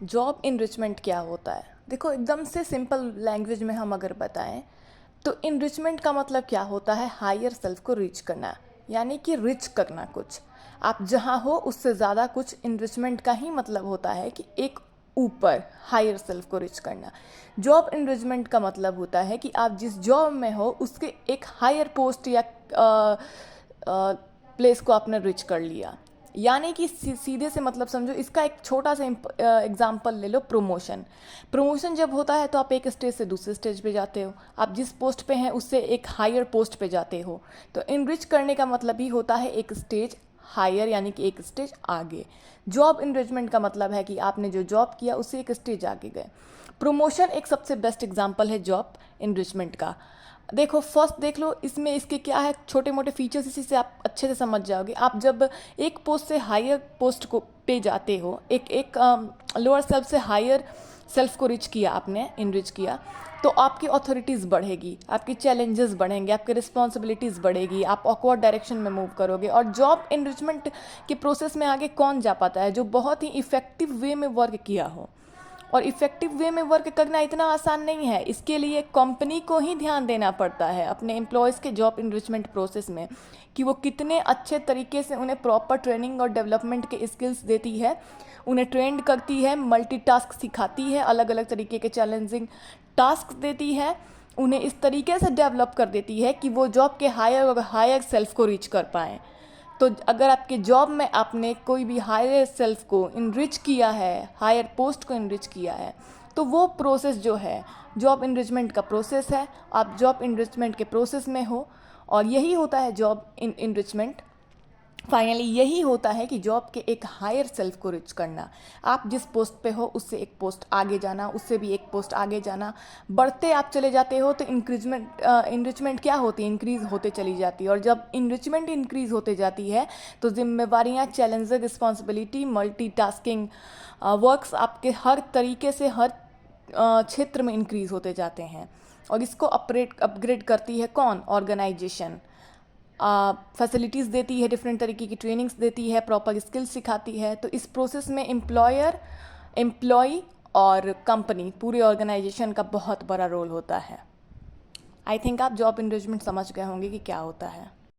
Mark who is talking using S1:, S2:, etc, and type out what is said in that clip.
S1: Job enrichment क्या होता है? देखो, एकदम से सिंपल लैंग्वेज में हम अगर बताएं तो इनरिचमेंट का मतलब क्या होता है? हायर सेल्फ को रीच करना, यानी कि रिच करना कुछ। आप जहाँ हो उससे ज़्यादा कुछ। इनरिचमेंट का ही मतलब होता है कि एक ऊपर हायर सेल्फ को रिच करना। जॉब इनरिचमेंट का मतलब होता है कि आप जिस जॉब में हो उसके एक हायर पोस्ट या प्लेस को आपने रिच कर लिया। यानी कि सीधे से मतलब समझो, इसका एक छोटा सा एग्जांपल ले लो। प्रमोशन। प्रमोशन जब होता है तो आप एक स्टेज से दूसरे स्टेज पे जाते हो, आप जिस पोस्ट पे हैं उससे एक हायर पोस्ट पे जाते हो। तो इनरिच करने का मतलब ही होता है एक स्टेज हायर, यानी कि एक स्टेज आगे। जॉब इनरिचमेंट का मतलब है कि आपने जो जॉब किया उससे एक स्टेज आगे गए। प्रमोशन एक सबसे बेस्ट एग्जांपल है जॉब इनरिचमेंट का। देखो, फर्स्ट देख लो इसमें इसके क्या है, छोटे मोटे फीचर्स, इसी से आप अच्छे से समझ जाओगे। आप जब एक पोस्ट से हायर पोस्ट को पे जाते हो, एक एक लोअर सेल्फ से हायर सेल्फ को रिच किया आपने, इनरिच किया, तो आपकी अथॉरिटीज़ बढ़ेगी, आपकी चैलेंजेस बढ़ेंगे, आपकी रिस्पॉन्सिबिलिटीज़ बढ़ेगी, आप ऑकवर्ड डायरेक्शन में मूव करोगे। और जॉब इनरिचमेंट के प्रोसेस में आगे कौन जा पाता है? जो बहुत ही इफ़ेक्टिव वे में वर्क किया हो। और इफ़ेक्टिव वे में वर्क करना इतना आसान नहीं है। इसके लिए कंपनी को ही ध्यान देना पड़ता है अपने एम्प्लॉयज़ के जॉब इनरिचमेंट प्रोसेस में, कि वो कितने अच्छे तरीके से उन्हें प्रॉपर ट्रेनिंग और डेवलपमेंट के स्किल्स देती है, उन्हें ट्रेंड करती है, मल्टीटास्क सिखाती है, अलग अलग तरीके के चैलेंजिंग टास्क देती है, उन्हें इस तरीके से डेवलप कर देती है कि वो जॉब के हायर और हायर सेल्फ को रीच कर पाएँ। तो अगर आपके जॉब में आपने कोई भी हायर सेल्फ को इनरिच किया है, हायर पोस्ट को इनरिच किया है, तो वो प्रोसेस जो है जॉब इनरिचमेंट का प्रोसेस है। आप जॉब इनरिचमेंट के प्रोसेस में हो, और यही होता है जॉब इनरिचमेंट। फाइनली यही होता है कि जॉब के एक हायर सेल्फ को रिच करना। आप जिस पोस्ट पे हो उससे एक पोस्ट आगे जाना, उससे भी एक पोस्ट आगे जाना, बढ़ते आप चले जाते हो। तो इंक्रीजमेंट इनरिचमेंट क्या होती है? इंक्रीज़ होते चली जाती है। और जब इनरिचमेंट इंक्रीज़ होते जाती है तो जिम्मेवारियाँ, चैलेंजेस, रिस्पॉन्सिबिलिटी, मल्टीटास्किंग वर्क्स आपके हर तरीके से हर क्षेत्र में इंक्रीज़ होते जाते हैं। और इसको अपग्रेड करती है कौन? ऑर्गेनाइजेशन। फैसिलिटीज़ देती है, डिफरेंट तरीके की ट्रेनिंग्स देती है, प्रॉपर स्किल्स सिखाती है। तो इस प्रोसेस में एम्प्लॉयर, एम्प्लॉय और कंपनी, पूरे ऑर्गेनाइजेशन का बहुत बड़ा रोल होता है। आई थिंक आप जॉब इंगेजमेंट समझ गए होंगे कि क्या होता है।